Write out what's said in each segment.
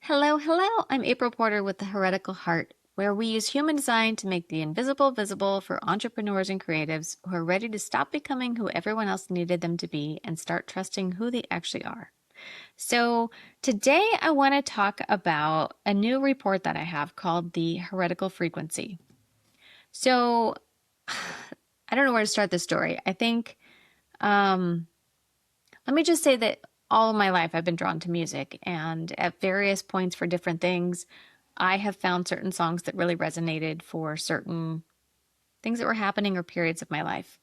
Hello, hello. I'm April Porter with the Heretical Heart, where we use human design to make the invisible visible for entrepreneurs and creatives who are ready to stop becoming who everyone else needed them to be and start trusting who they actually are. So, today I want to talk about a new report that I have called the Heretical Frequency. So, I don't know where to start this story. I think, um, let me just say that all of my life I've been drawn to music, and at various points for different things, I have found certain songs that really resonated for certain things that were happening or periods of my life.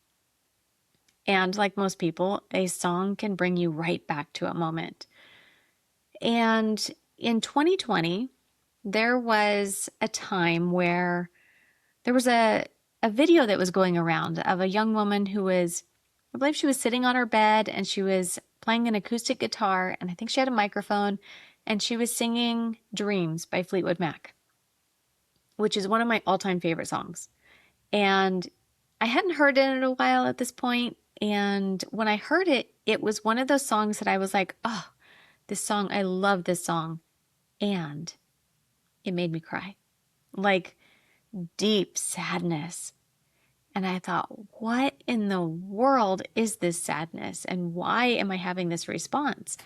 And like most people, a song can bring you right back to a moment. And in 2020, there was a time where there was a video that was going around of a young woman who was, I believe she was sitting on her bed and she was playing an acoustic guitar, and I think she had a microphone, and she was singing Dreams by Fleetwood Mac, which is one of my all-time favorite songs. And I hadn't heard it in a while at this point, and when I heard it, it was one of those songs that I was like, oh, this song, I love this song. And it made me cry. Like deep sadness. And I thought, what in the world is this sadness? And why am I having this response?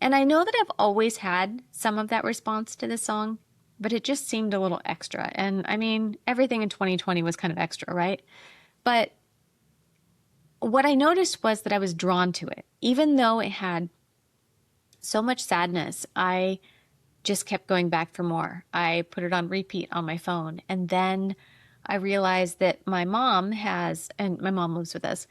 And I know that I've always had some of that response to this song, but it just seemed a little extra. And I mean, everything in 2020 was kind of extra, right? But what I noticed was that I was drawn to it. Even though it had so much sadness, I just kept going back for more. I put it on repeat on my phone. And then I realized that my mom has, and my mom lives with us,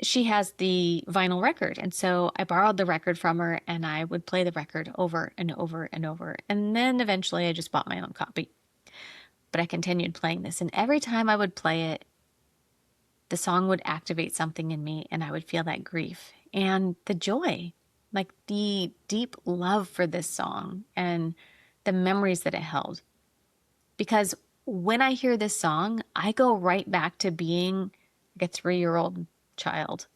she has the vinyl record. And so I borrowed the record from her and I would play the record over and over and over. And then eventually I just bought my own copy. But I continued playing this. And every time I would play it, the song would activate something in me and I would feel that grief and the joy, like the deep love for this song and the memories that it held. Because when I hear this song, I go right back to being like a 3-year-old child.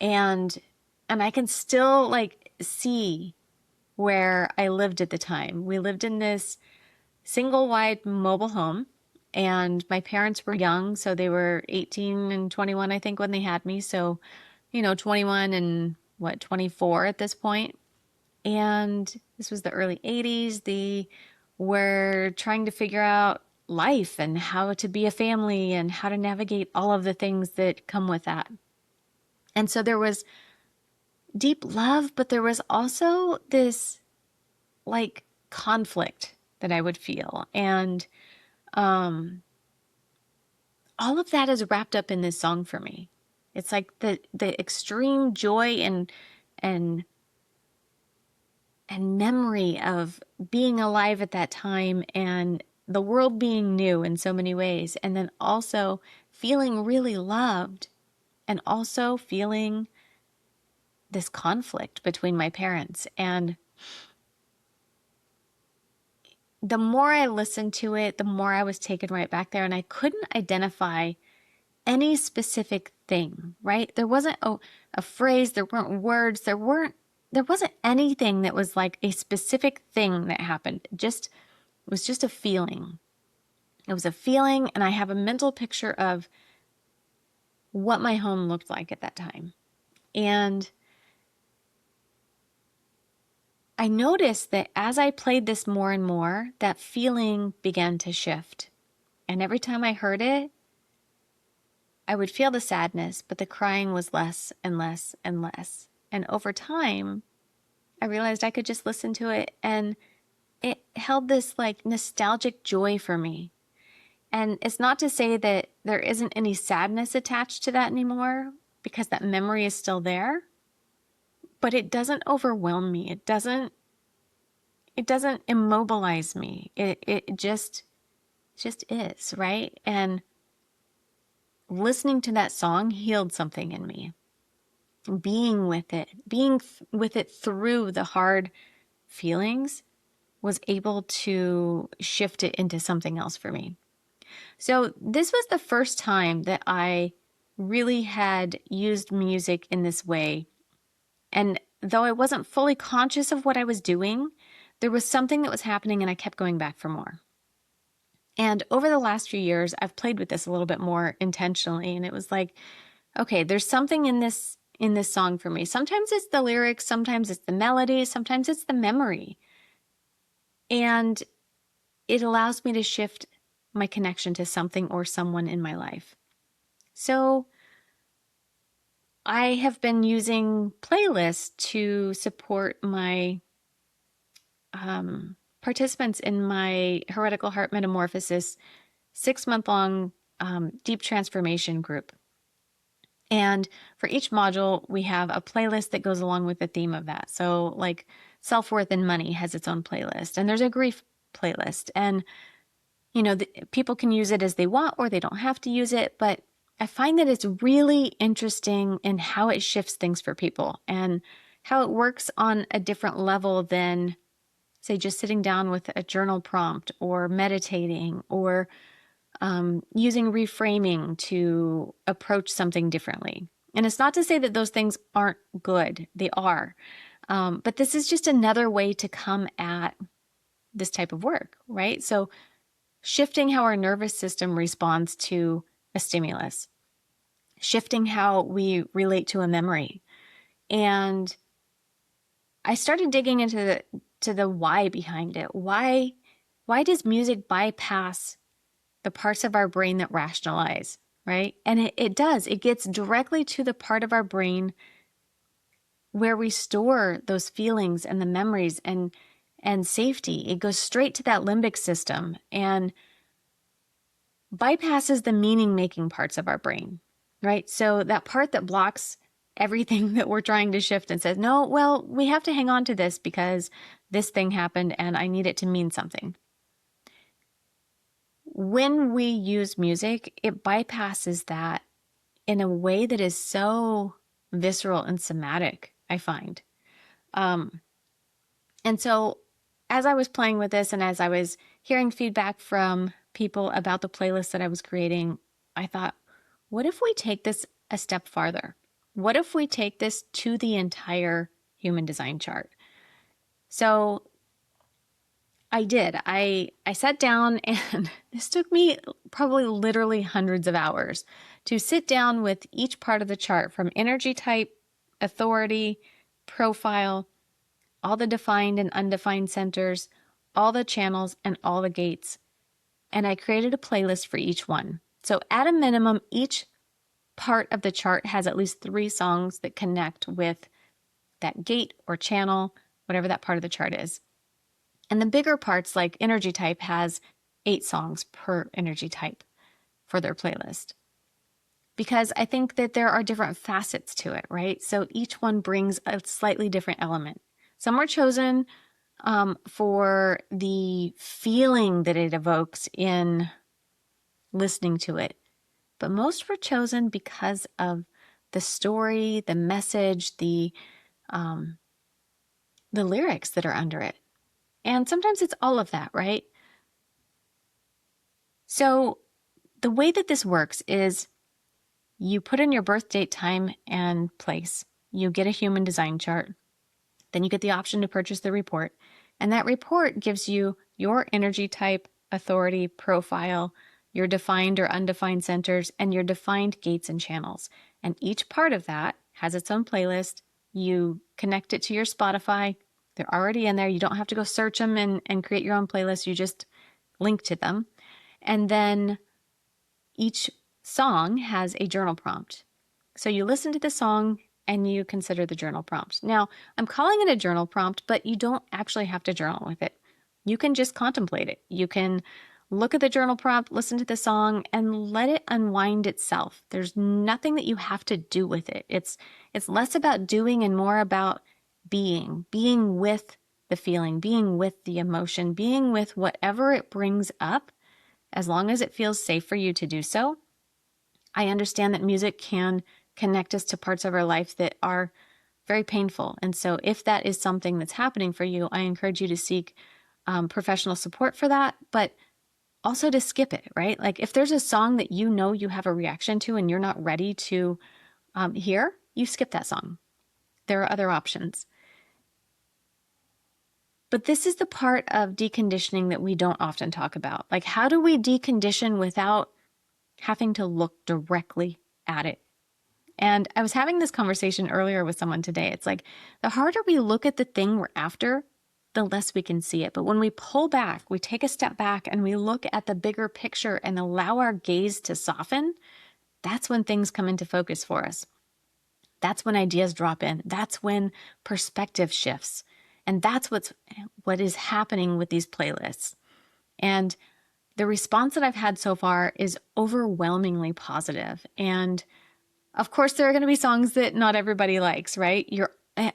And I can still like see where I lived at the time. We lived in this single wide mobile home, and my parents were young, so they were 18 and 21, I think, when they had me. So, 21 and 24 at this point. And this was the early 80s. They were trying to figure out life and how to be a family and how to navigate all of the things that come with that. And so there was deep love, but there was also this like conflict that I would feel. And um, all of that is wrapped up in this song for me. It's like the extreme joy and and memory of being alive at that time and the world being new in so many ways, and then also feeling really loved and also feeling this conflict between my parents. And the more I listened to it, the more I was taken right back there, and I couldn't identify any specific thing, right? There wasn't a phrase, there weren't words, there wasn't anything that was like a specific thing that happened. It was just a feeling. It was a feeling, and I have a mental picture of what my home looked like at that time. And I noticed that as I played this more and more, that feeling began to shift. And every time I heard it, I would feel the sadness, but the crying was less and less and less. And over time, I realized I could just listen to it, and it held this like nostalgic joy for me. And it's not to say that there isn't any sadness attached to that anymore, because that memory is still there, but it doesn't overwhelm me. It doesn't immobilize me. It just is, right? And listening to that song healed something in me. Being with it through the hard feelings was able to shift it into something else for me. So this was the first time that I really had used music in this way. And though I wasn't fully conscious of what I was doing, there was something that was happening and I kept going back for more. And over the last few years, I've played with this a little bit more intentionally. And it was like, okay, there's something in this song for me. Sometimes it's the lyrics, sometimes it's the melody, sometimes it's the memory. And it allows me to shift my connection to something or someone in my life. So I have been using playlists to support my participants in my Heretical Heart Metamorphosis 6-month-long deep transformation group. And for each module, we have a playlist that goes along with the theme of that. So like self-worth and money has its own playlist, and there's a grief playlist. And, people can use it as they want or they don't have to use it. But I find that it's really interesting in how it shifts things for people and how it works on a different level than, say, just sitting down with a journal prompt or meditating or using reframing to approach something differently. And it's not to say that those things aren't good. They are. But this is just another way to come at this type of work, right? So shifting how our nervous system responds to a stimulus, shifting how we relate to a memory. And I started digging into the why behind it. Why does music bypass the parts of our brain that rationalize, right? And it does. It gets directly to the part of our brain where we store those feelings and the memories and safety. It goes straight to that limbic system and bypasses the meaning-making parts of our brain, right? So that part that blocks everything that we're trying to shift and says, no, well, we have to hang on to this because this thing happened and I need it to mean something. When we use music, it bypasses that in a way that is so visceral and somatic, I find. And so as I was playing with this and as I was hearing feedback from people about the playlist that I was creating, I thought, what if we take this a step farther? What if we take this to the entire human design chart? So I did. I sat down and this took me probably literally hundreds of hours to sit down with each part of the chart from energy type, authority, profile, all the defined and undefined centers, all the channels, and all the gates. And I created a playlist for each one. So at a minimum, each part of the chart has at least 3 songs that connect with that gate or channel, whatever that part of the chart is. And the bigger parts, like energy type, has 8 songs per energy type for their playlist. Because I think that there are different facets to it, right? So each one brings a slightly different element. Some were chosen for the feeling that it evokes in listening to it. But most were chosen because of the story, the message, the lyrics that are under it. And sometimes it's all of that, right? So the way that this works is you put in your birth date, time, and place. You get a human design chart. Then you get the option to purchase the report. And that report gives you your energy type, authority, profile, your defined or undefined centers, and your defined gates and channels. And each part of that has its own playlist. You connect it to your Spotify. They're already in there. You don't have to go search them and create your own playlist. You just link to them. And then each song has a journal prompt. So you listen to the song and you consider the journal prompt. Now, I'm calling it a journal prompt, but you don't actually have to journal with it. You can just contemplate it. You can look at the journal prompt, listen to the song, and let it unwind itself. There's nothing that you have to do with it. It's less about doing and more about being with the feeling, being with the emotion, being with whatever it brings up, as long as it feels safe for you to do so. I understand that music can connect us to parts of our life that are very painful. And so if that is something that's happening for you, I encourage you to seek professional support for that, but also to skip it, right? Like if there's a song that you know you have a reaction to and you're not ready to hear, you skip that song. There are other options. But this is the part of deconditioning that we don't often talk about. Like, how do we decondition without having to look directly at it? And I was having this conversation earlier with someone today. It's like the harder we look at the thing we're after, the less we can see it. But when we pull back, we take a step back and we look at the bigger picture and allow our gaze to soften, that's when things come into focus for us. That's when ideas drop in. That's when perspective shifts. And that's what is happening with these playlists. And the response that I've had so far is overwhelmingly positive. And of course, there are going to be songs that not everybody likes, right?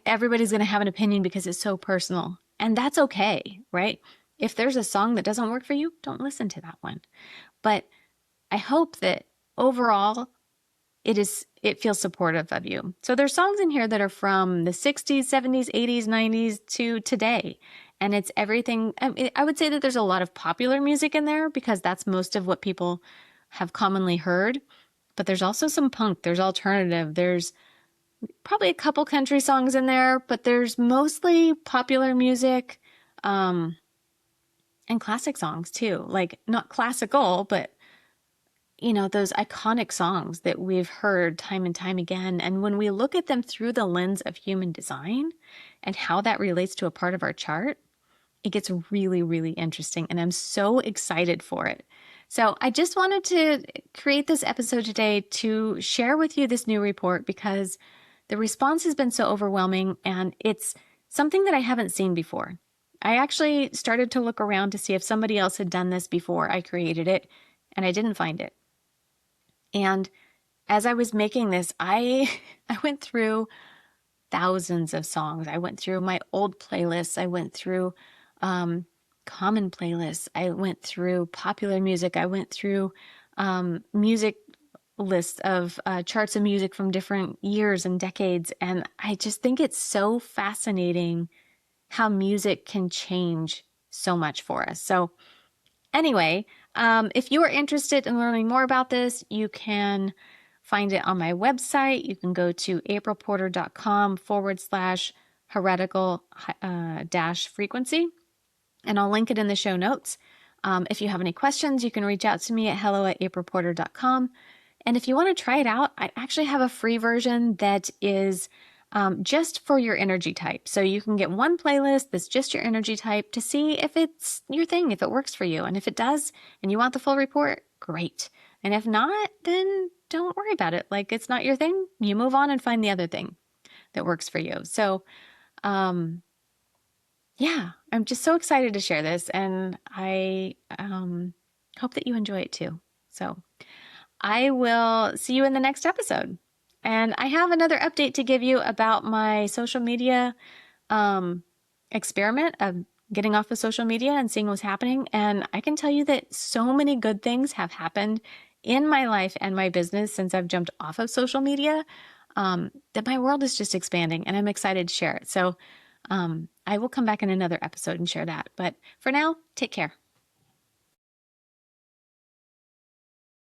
Everybody's going to have an opinion because it's so personal. And that's okay, right? If there's a song that doesn't work for you, don't listen to that one. But I hope that overall it feels supportive of you. So there's songs in here that are from the 60s, 70s, 80s, 90s to today. And it's everything. I would say that there's a lot of popular music in there because that's most of what people have commonly heard. But there's also some punk, there's alternative, there's probably a couple country songs in there, but there's mostly popular music, and classic songs too. Like not classical, but those iconic songs that we've heard time and time again. And when we look at them through the lens of human design and how that relates to a part of our chart, it gets really, really interesting. And I'm so excited for it. So I just wanted to create this episode today to share with you this new report because the response has been so overwhelming and it's something that I haven't seen before. I actually started to look around to see if somebody else had done this before I created it, and I didn't find it. And as I was making this, I went through thousands of songs. I went through my old playlists. I went through common playlists. I went through popular music. I went through music lists of charts of music from different years and decades. And I just think it's so fascinating how music can change so much for us. So anyway, if you are interested in learning more about this, you can find it on my website. You can go to aprilporter.com/heretical dash frequency, and I'll link it in the show notes. If you have any questions, you can reach out to me at hello@aprilporter.com. And if you want to try it out, I actually have a free version that is just for your energy type. So you can get one playlist that's just your energy type to see if it's your thing, if it works for you. And if it does, and you want the full report, great. And if not, then don't worry about it. Like it's not your thing. You move on and find the other thing that works for you. So, yeah, I'm just so excited to share this, and I hope that you enjoy it too. So I will see you in the next episode. And I have another update to give you about my social media experiment of getting off of social media and seeing what's happening. And I can tell you that so many good things have happened in my life and my business since I've jumped off of social media, that my world is just expanding, and I'm excited to share it. So I will come back in another episode and share that. But for now, take care.